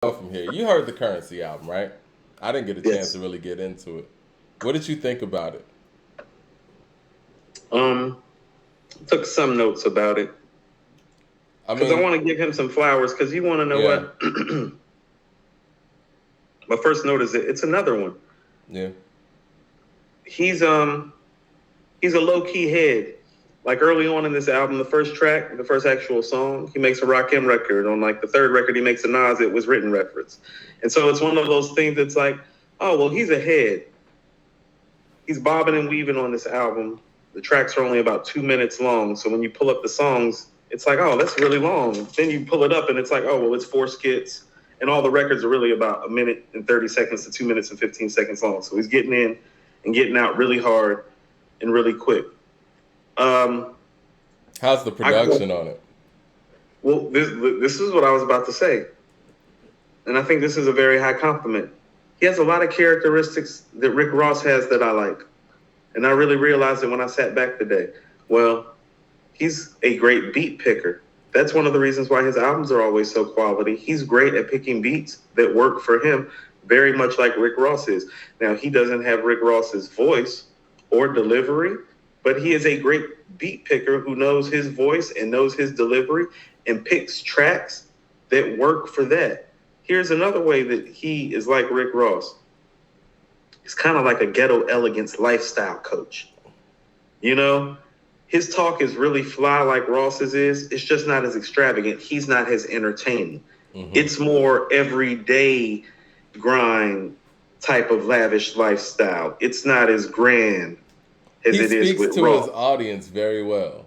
From here, you heard the Currency album, right? I didn't get a chance Yes. to really get into it. What did you think about it? Um, took some notes about it I because I mean, want to give him some flowers. Because you want to know yeah, what? My first note is it's another one. yeah, He's um he's a low key head. Like early on in this album, the first track, the first actual song, he makes a Rakim record. On like the third record, he makes a Nas It Was Written reference. And so it's one of those things that's like, oh well, he's a head. He's bobbing and weaving on this album. The tracks are only about 2 minutes long. So when you pull up the songs, it's like, oh, that's really long. Then you pull it up and it's like, oh, well, it's four skits. And all the records are really about 1 minute and 30 seconds to 2 minutes and 15 seconds long. So he's getting in and getting out really hard and really quick. Um, how's the I, production on it? well, this is what I was about to say. And I think this is a very high compliment. He has a lot of characteristics that Rick Ross has that I like. And I really realized it when I sat back today. Well, he's a great beat picker. That's one of the reasons why his albums are always so quality. He's great at picking beats that work for him, very much like Rick Ross is. Now, he doesn't have Rick Ross's voice or delivery, but he is a great beat picker who knows his voice and knows his delivery and picks tracks that work for that. Here's another way that he is like Rick Ross. He's kind of like a ghetto elegance lifestyle coach. You know, his talk is really fly like Ross's is. It's just not as extravagant. He's not as entertaining. Mm-hmm. It's more everyday grind type of lavish lifestyle. It's not as grand as He it is speaks with to his Ross. audience very well,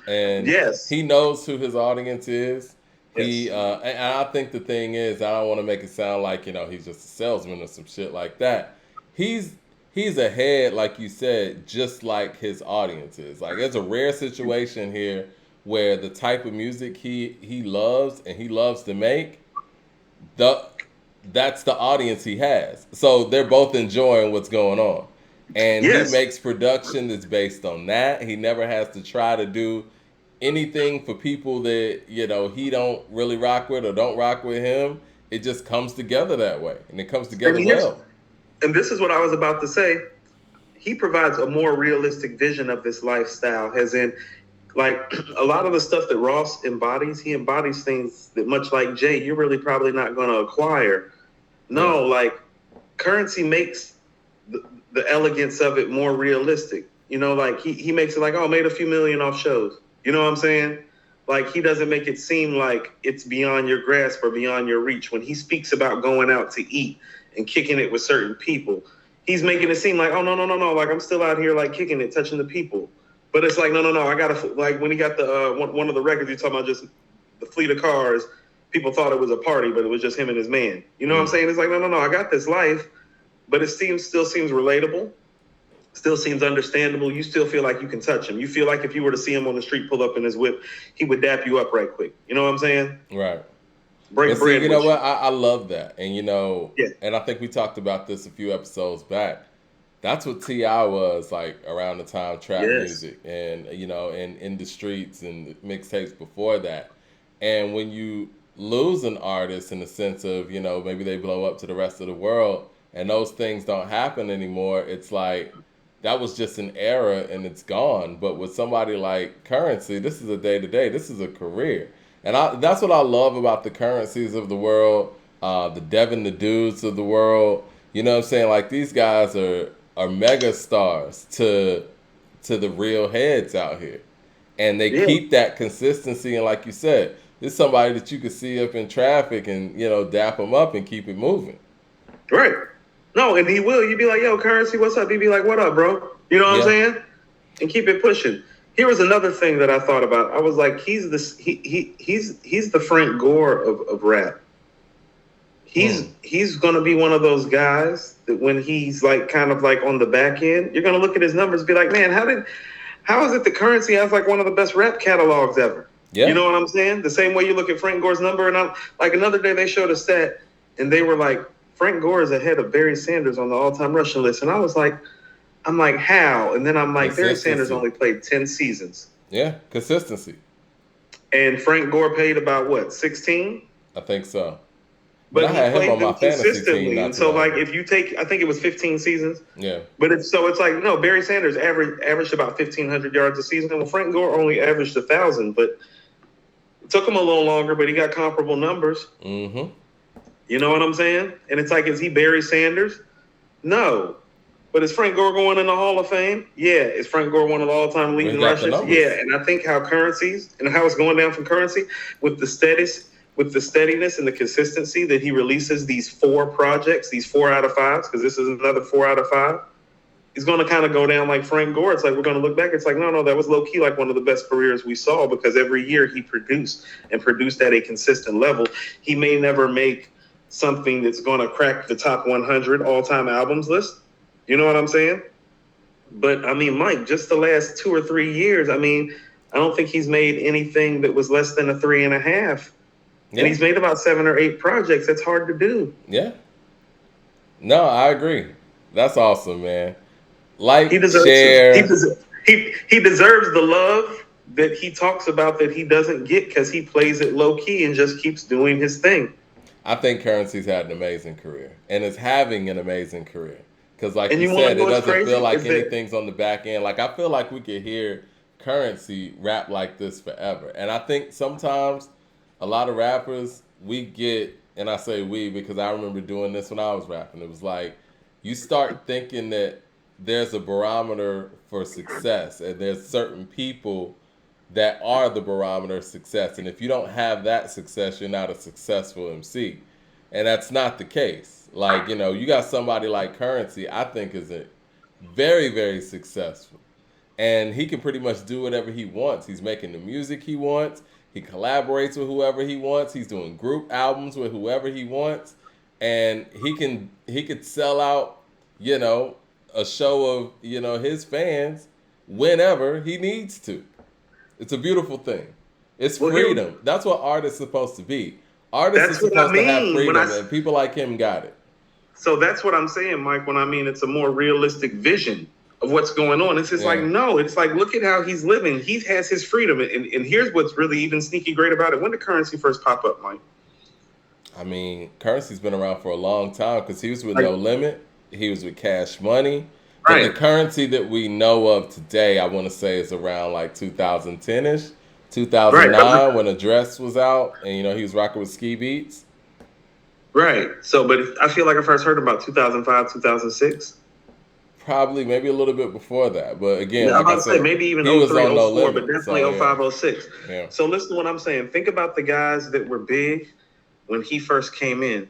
and Yes. he knows who his audience is. Yes. And I think the thing is, I don't want to make it sound like he's just a salesman or some shit like that. He's he's ahead, like you said, just like his audience is. Like it's a rare situation here where the type of music he loves and he loves to make, the that's the audience he has. So they're both enjoying what's going on. And he Yes. makes production that's based on that. He never has to try to do anything for people that, he don't really rock with or don't rock with him. It just comes together that way. And it comes And together here's well. and this is what I was about to say. He provides a more realistic vision of this lifestyle, as in like a lot of the stuff that Ross embodies, he embodies things that much like Jay, you're really probably not going to acquire. Yeah. No, like Currency makes the elegance of it more realistic. Like he makes it like, oh, made a few million off shows. You know what I'm saying? Like he doesn't make it seem like it's beyond your grasp or beyond your reach. When he speaks about going out to eat and kicking it with certain people, he's making it seem like, oh no, like I'm still out here like kicking it, touching the people. But it's like, no, I gotta like when he got the one of the records you're talking about, just the fleet of cars. People thought it was a party, but it was just him and his man. You know what I'm Mm. saying? It's like, no, I got this life, but it still seems relatable, still seems understandable. You still feel like you can touch him. You feel like if you were to see him on the street pull up in his whip, he would dap you up right quick. You know what I'm saying? Right. And Break see, bread you know with what? you. I love that. And Yeah, and I think we talked about this a few episodes back. That's what T.I. was like around the time trap yes, music and and in the streets and mixtapes before that. And when you lose an artist in the sense of, maybe they blow up to the rest of the world and those things don't happen anymore, it's like that was just an era and it's gone. But with somebody like Currency, this is a day to day. This is a career. And that's what I love about the Currencies of the world, the Devin the Dudes of the world. You know what I'm saying? Like these guys are mega stars to the real heads out here, and they yeah, keep that consistency. And like you said, it's somebody that you could see up in traffic and dap them up and keep it moving. right. No, and he will. You'd be like, yo, Currency, what's up? He'd be like, what up, bro? You know what I'm Yeah. saying? And keep it pushing. Here was another thing that I thought about. I was like, he's the Frank Gore of rap. Hmm. He's gonna be one of those guys that when he's like kind of like on the back end, you're gonna look at his numbers and be like, man, how is it the Currency has like one of the best rap catalogs ever? You Yeah. know what I'm saying? The same way you look at Frank Gore's number, and I'm like another day they showed a stat, and they were like, Frank Gore is ahead of Barry Sanders on the all-time rushing list, and I'm like, how? And then I'm like, Barry Sanders Consistency. only played 10 seasons, Yeah. Consistency. and Frank Gore paid about what 16? I think so. But but I he had him played on my them fantasy team consistently. not And too so, long like, ago. if you take, I think it was 15 seasons, Yeah. but it's like no, Barry Sanders averaged about 1,500 yards a season. Well, Frank Gore only averaged 1,000, but it took him a little longer, but he got comparable numbers. Mm-hmm. You know what I'm saying? And it's like, is he Barry Sanders? No. But is Frank Gore going in the Hall of Fame? Yeah. Is Frank Gore one of the all-time Well, he leading got the rushers? Yeah. numbers. And I think how currencies and how it's going down from currency with the steadiness and the consistency that he releases these 4 projects, these 4 out of 5s, because this is another 4 out of 5. He's going to kind of go down like Frank Gore. It's like we're going to look back. It's like, no, that was low key like one of the best careers we saw because every year he produced at a consistent level. He may never make something that's going to crack the top 100 all time albums list. You know what I'm saying? But I mean, Mike, just the last 2 or 3 years, I mean, I don't think he's made anything that was less than a 3.5. Yeah. And he's made about 7 or 8 projects. That's hard to do. Yeah. No, I agree. That's awesome, man. He Like, deserves share. he deserves the love that he talks about that he doesn't get because he plays it low key and just keeps doing his thing. I think Currency's had an amazing career and is having an amazing career. Because, like And you you want to said, know it what's doesn't feel crazy? like Is that anything's on the back end. Like, I feel like we could hear Currency rap like this forever. And I think sometimes a lot of rappers, we get, and I say we because I remember doing this when I was rapping. It was like, you start thinking that there's a barometer for success and there's certain people that are the barometer of success. And if you don't have that success, you're not a successful MC. And that's not the case. Like, you got somebody like Currency, I think is a very, very successful. And he can pretty much do whatever he wants. He's making the music he wants. He collaborates with whoever he wants. He's doing group albums with whoever he wants. And he could sell out, a show of, his fans whenever he needs to. It's a beautiful thing. It's well freedom. That's what art is supposed to be. Artists are that's what I supposed to have mean freedom, and people like him got it. so that's what I'm saying, Mike, when I mean it's a more realistic vision of what's going on. It's just like, Yeah. no, it's like, look at how he's living. He has his freedom. And here's what's really even sneaky great about it. When did currency first pop up, Mike? I mean, Currency's been around for a long time because he was with Like, No Limit. He was with Cash Money. But the right. Currency that we know of today, I want to say, is around like 2010-ish, Right. 2009 when Address was out, and he was rocking with Ski Beats. Right. So, but I feel like I first heard about 2005, 2006. Probably maybe a little bit before that, but again, Yeah, I'm like I about to say said, maybe even he was 03, on No 04, but Limit. definitely So 05, yeah, 06. yeah. So listen to what I'm saying. Think about the guys that were big when he first came in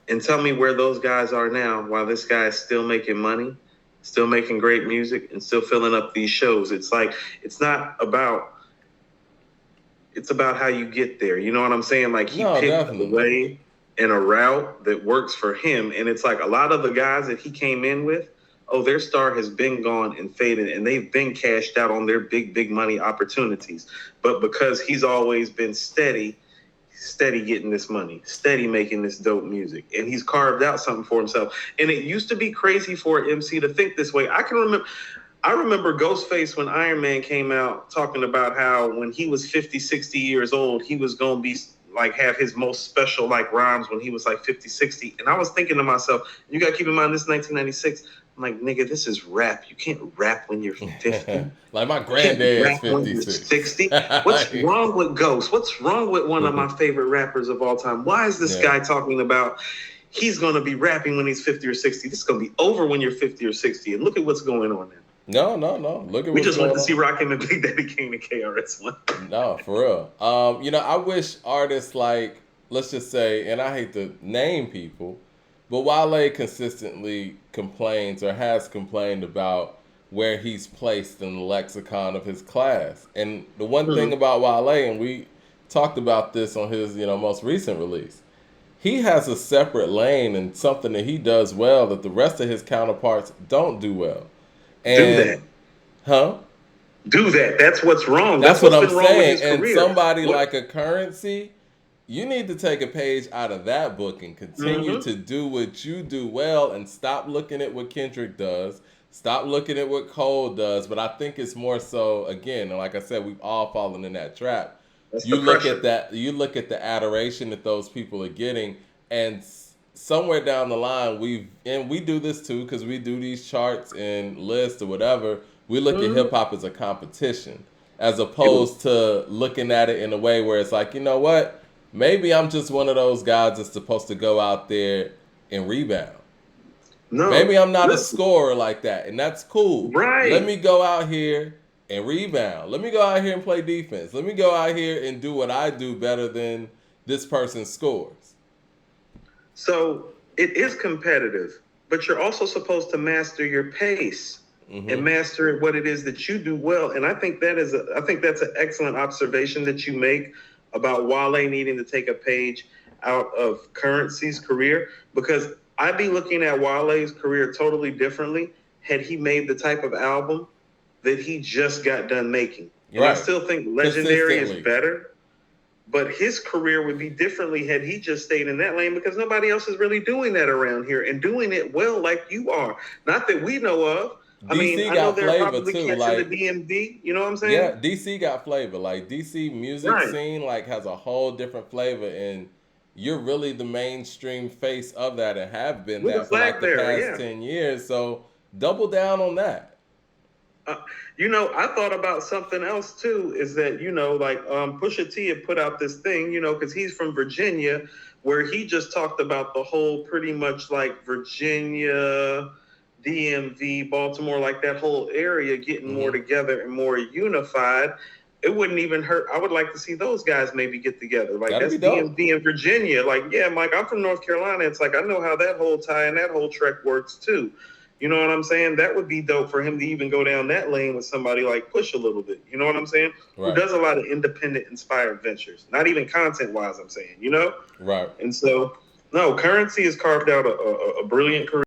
and tell me where those guys are now while this guy is still making money, still making great music, and still filling up these shows. It's like, it's about how you get there. You know what I'm saying? Like he No, picked a definitely. way and a route that works for him. And it's like a lot of the guys that he came in with, oh, their star has been gone and faded, and they've been cashed out on their big, big money opportunities. But because he's always been steady getting this money, steady making this dope music, and he's carved out something for himself. And it used to be crazy for an MC to think this way. I remember Ghostface when Iron Man came out talking about how when he was 50, 60 years old, he was going to be like have his most special like rhymes when he was like 50, 60. And I was thinking to myself, you got to keep in mind this is 1996. I'm like, nigga, this is rap. You can't rap when you're 50. Like my You can't granddad's rap when you're 56. 60. What's wrong with Ghost? What's wrong with one of my favorite rappers of all time? Why is this Yeah. guy talking about he's going to be rapping when he's 50 or 60? This is going to be over when you're 50 or 60. And look at what's going on now. No. Look at We what's just went going to see on. Rakim and Big Daddy Kane and KRS-One. No, for real. I wish artists like, let's just say, and I hate to name people, but Wale consistently complains or has complained about where he's placed in the lexicon of his class. And the one thing about Wale, and we talked about this on his, most recent release, he has a separate lane and something that he does well that the rest of his counterparts don't do well. Do that. And, huh? Do that. That's what's wrong. That's That's what what's I'm been wrong with saying. his And career. somebody What? like a Currency, you need to take a page out of that book and continue to do what you do well and stop looking at what Kendrick does. Stop looking at what Cole does. But I think it's more so, again, and like I said, we've all fallen in that trap. That's You the look pressure. at that, you look at the adoration that those people are getting, and somewhere down the line we do this too because we do these charts and lists or whatever. We look at hip Mhm. hop as a competition as You- opposed to looking at it in a way where it's like, you know what, maybe I'm just one of those guys that's supposed to go out there and rebound. No, Maybe I'm not a listen, scorer like that, and that's cool. Let right. me go out here and rebound. Let me go out here and play defense. Let me go out here and do what I do better than this person scores. So it is competitive, but you're also supposed to master your pace and Hmm. master what it is that you do well. And I think that's an excellent observation that you make about Wale needing to take a page out of Currency's career, because I'd be looking at Wale's career totally differently had he made the type of album that he just got done making. And I Right. still think Legendary is Consistently. better, but his career would be differently had he just stayed in that lane, because nobody else is really doing that around here and doing it well like you are. Not that we know of. I mean, DC I know got they're flavor probably too. catching the Like, DMV. You know what I'm yeah, saying? DC got flavor. Like DC music Right. scene like has a whole different flavor, and you're really the mainstream face of that and have been With a that for like flag the bearer, past yeah. 10 years. So double down on that. Uh, I thought about something else too. Is that like Pusha T had put out this thing, because he's from Virginia, where he just talked about the whole pretty much like Virginia, DMV, Baltimore, like that whole area getting more Hmm. together and more unified. It wouldn't even hurt. I would like to see those guys maybe get together. Like That'd that's be dope. DMV and Virginia. Like, yeah, Mike, I'm from North Carolina. It's like I know how that whole tie and that whole trek works too. You know what I'm saying? That would be dope for him to even go down that lane with somebody like Push a little bit. You know what I'm saying? Who Right. does a lot of independent inspired ventures, not even content wise, I'm saying, Right. And so, no, Currency has carved out a brilliant career.